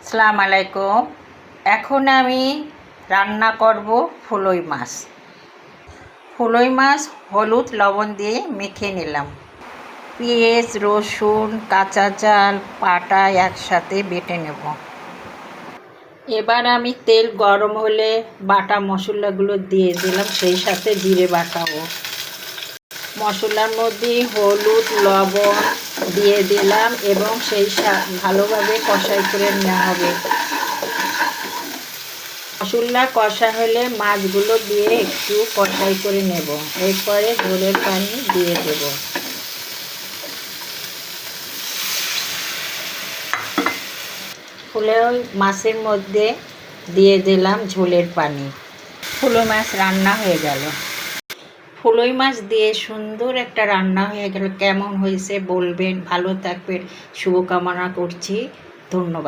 আসসালামু আলাইকুম। এখন আমি রান্না করব ফুলই মাছ। ফুলই মাছ হলুদ লবণ দিয়ে মেখে নিলাম। পেঁয়াজ, রসুন, কাঁচা ঝাল পাটা একসাথে বেটে নেব। এবার আমি তেল গরম হলে বাটা মশলাগুলো দিয়ে দিলাম, সেই সাথে জিরে বাটাও। মশলার মধ্যে হলুদ লবণ দিয়ে দিলাম এবং সেই ভালোভাবে কষাই করে নেওয়া হবে। মশলা কষা হলে মাছগুলো দিয়ে একটু কষাই করে নেব। এরপরে ঝোলের পানি দিয়ে দেব। ফুলই মাছের মধ্যে দিয়ে দিলাম ঝোলের পানি। ফুলই মাছ রান্না হয়ে গেল। ফুলই মাছ দিয়ে সুন্দর একটা রান্না হয়ে গেল। কেমন হয়েছে বলবেন। ভালো থাকবেন, শুভকামনা করছি। ধন্যবাদ।